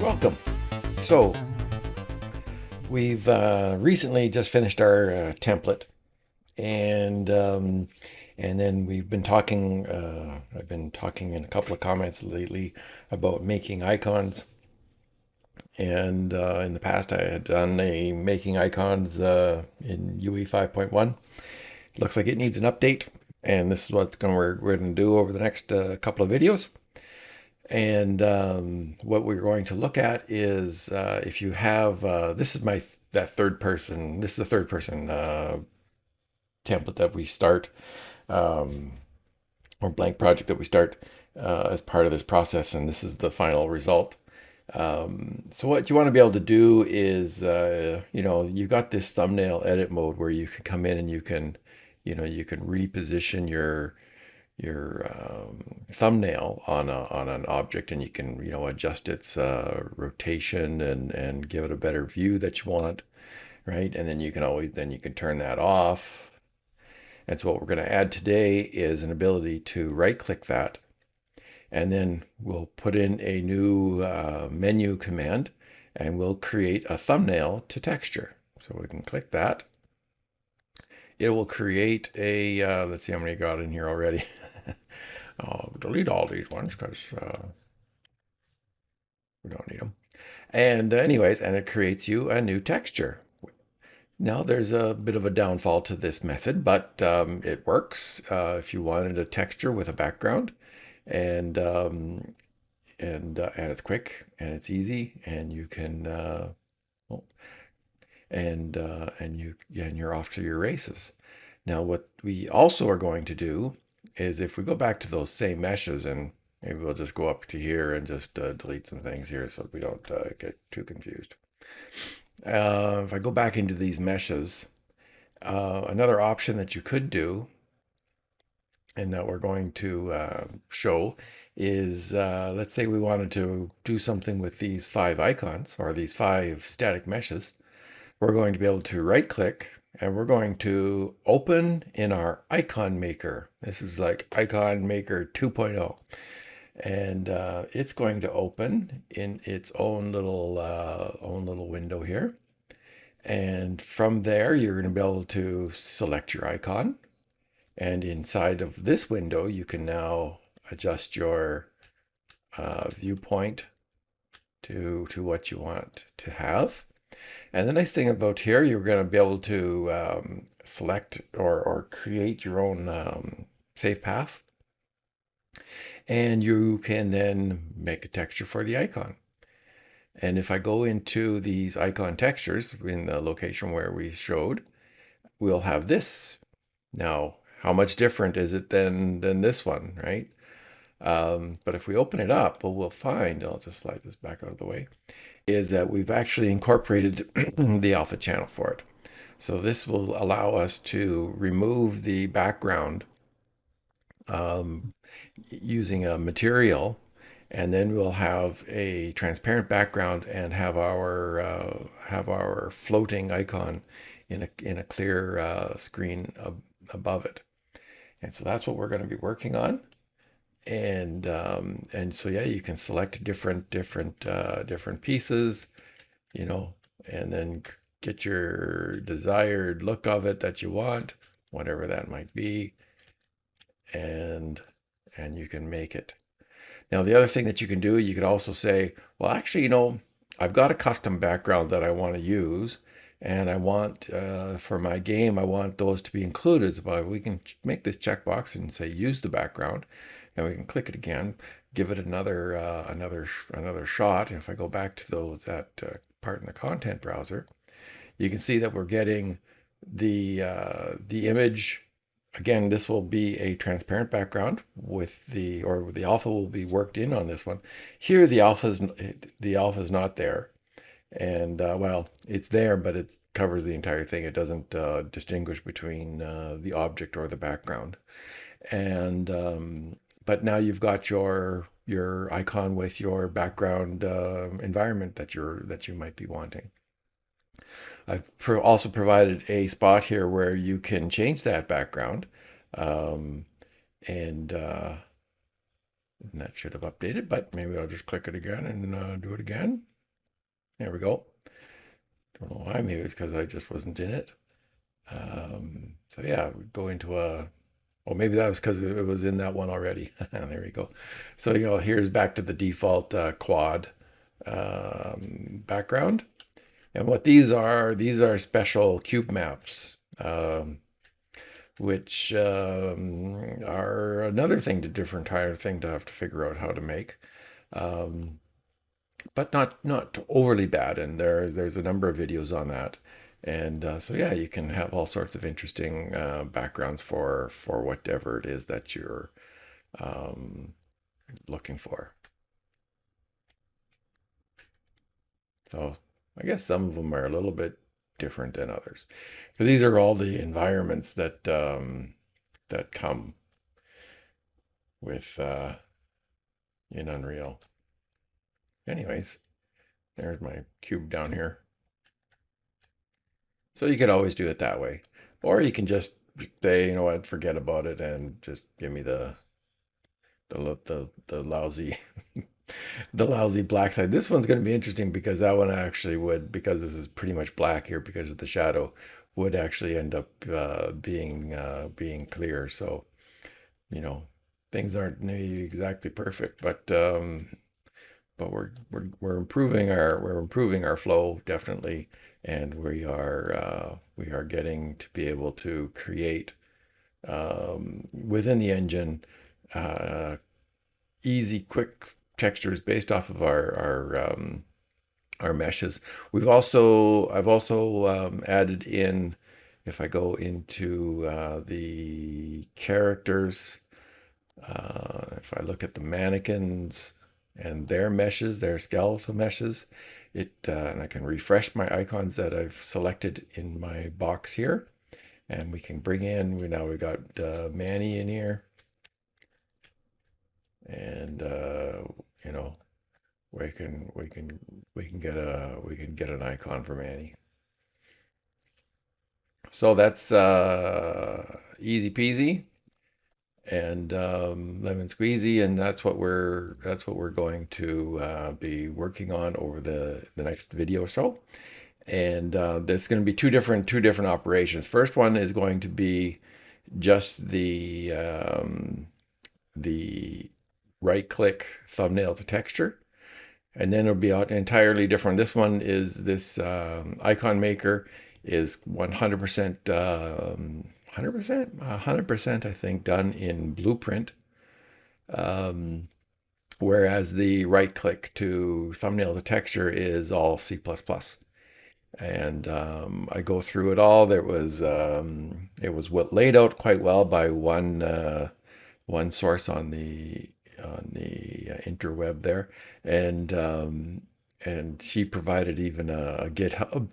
Welcome. So we've recently just finished our template, and then we've been talking. I've been talking in a couple of comments lately about making icons, and in the past I had done a making icons in UE 5.1. Looks like it needs an update, and this is what we're going to do over the next couple of videos. And what we're going to look at is if you have this is that third person. This is the third person template that we start, um, or blank project that we start as part of this process, and this is the final result. So what you want to be able to do is, you've got this thumbnail edit mode where you can come in and you can reposition your thumbnail on an object, and you can adjust its rotation and give it a better view that you want, right? And then you can turn that off. And so what we're going to add today is an ability to right click that, and then we'll put in a new menu command, and we'll create a thumbnail to texture. So we can click that. It will create a let's see how many got in here already. I'll delete all these ones because we don't need them. And anyways, and it creates you a new texture. Now there's a bit of a downfall to this method, but it works if you wanted a texture with a background, and and it's quick and it's easy, and you can well, and you're off to your races. Now what we also are going to do is, if we go back to those same meshes, and maybe we'll just go up to here and just delete some things here so we don't get too confused. If I go back into these meshes, another option that you could do, and that we're going to show, is let's say we wanted to do something with these 5 icons or these 5 static meshes. We're going to be able to right click, and we're going to open in our icon maker. This is like icon maker 2.0, and it's going to open in its own little window here. And from there, you're going to be able to select your icon. And inside of this window, you can now adjust your viewpoint to what you want to have. And the nice thing about here, you're going to be able to select or create your own safe path. And you can then make a texture for the icon. And if I go into these icon textures in the location where we showed, we'll have this. Now, how much different is it than this one, right? But if we open it up, what we'll find, I'll just slide this back out of the way, is that we've actually incorporated the alpha channel for it. So this will allow us to remove the background um, using a material, and then we'll have a transparent background and have our floating icon in a clear screen above it. And so that's what we're going to be working on. And so yeah, you can select different pieces, you know, and then get your desired look of it that you want, whatever that might be, and you can make it. Now, the other thing that you can do, you could also say, well, actually, I've got a custom background that I want to use, and I want, for my game, I want those to be included. But we can make this checkbox and say, use the background, and we can click it again, give it another shot. And if I go back to that part in the content browser, you can see that we're getting the image. Again, this will be a transparent background with the alpha will be worked in on this one. Here, the alpha is not there, and well, it's there, but it covers the entire thing. It doesn't distinguish between the object or the background. And but now you've got your icon with your background environment that you might be wanting. I've also provided a spot here where you can change that background, um, and, uh, and that should have updated, but maybe I'll just click it again and do it again. There we go. Don't know why. Maybe it's because I just wasn't in it. So yeah, we go into a. Well, maybe that was because it was in that one already. There we go. So here's back to the default quad background. And what these are special cube maps, which are another thing to different entire thing to have to figure out how to make. Um, but not overly bad. And there's a number of videos on that. And so yeah, you can have all sorts of interesting backgrounds for whatever it is that you're um, looking for. So I guess some of them are a little bit different than others. Because these are all the environments that come with in Unreal. Anyways, there's my cube down here. So you could always do it that way. Or you can just say, you know what, forget about it and just give me the lousy the lousy black side. This one's going to be interesting because that one actually would, because this is pretty much black here because of the shadow, would actually end up being clear. So, you know, things aren't maybe exactly perfect, but we're improving our flow definitely, and we are getting to be able to create within the engine uh, easy, quick textures based off of our meshes. I've also added in, if I go into the characters, if I look at the mannequins and their meshes, their skeletal meshes, and I can refresh my icons that I've selected in my box here, and we can bring in. We got Manny in here, and you know we can get an icon for Manny. So that's easy peasy and lemon squeezy, and that's what we're going to be working on over the next video show. And there's going to be two different operations. First one is going to be just the right click thumbnail to texture, and then it'll be entirely different. This icon maker is 100% 100% I think done in Blueprint, um, whereas the right click to thumbnail to texture is all C++. And I go through it all. It was laid out quite well by one source on the interweb there, and she provided even a GitHub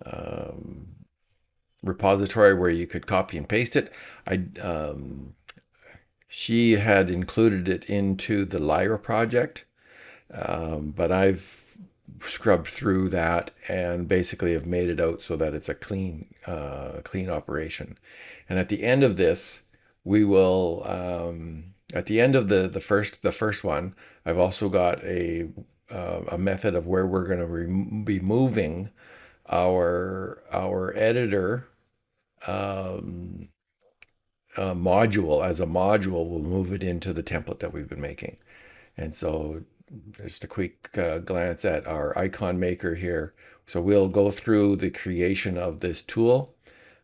um, repository where you could copy and paste it. I She had included it into the Lyra project, but I've scrubbed through that and basically have made it out so that it's a clean operation. And at the end of this, we will at the end of the first one, I've also got a method of where we're going to be moving our editor um, module. As a module, we'll move it into the template that we've been making. And so just a quick glance at our icon maker here. So we'll go through the creation of this tool,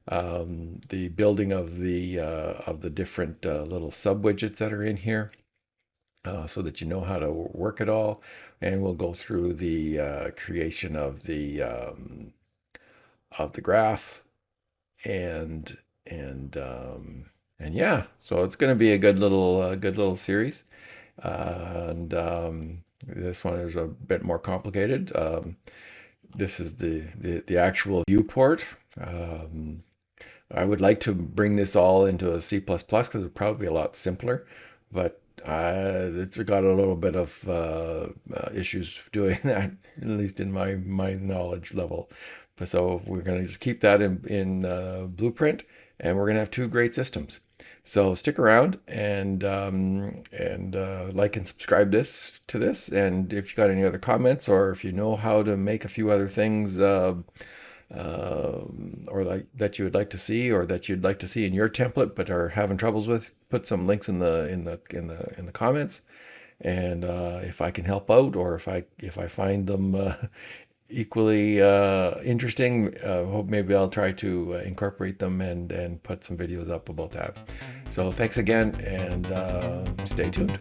the building of the different little sub widgets that are in here, so that you know how to work it all. And we'll go through the creation of the graph, and and um, and yeah, so it's going to be a good little series. And this one is a bit more complicated. This is the actual viewport. Um, I would like to bring this all into a C++ because it's probably a lot simpler, but it's got a little bit of issues doing that, at least in my knowledge level. So we're going to just keep that in Blueprint, and we're going to have two great systems. So stick around and like and subscribe to this. And if you got any other comments, or if you know how to make a few other things, or like that you would like to see, or that you'd like to see in your template but are having troubles with, put some links in the comments. And if I can help out, or if I find them equally interesting, hope maybe I'll try to incorporate them and put some videos up about that. So thanks again, and stay tuned.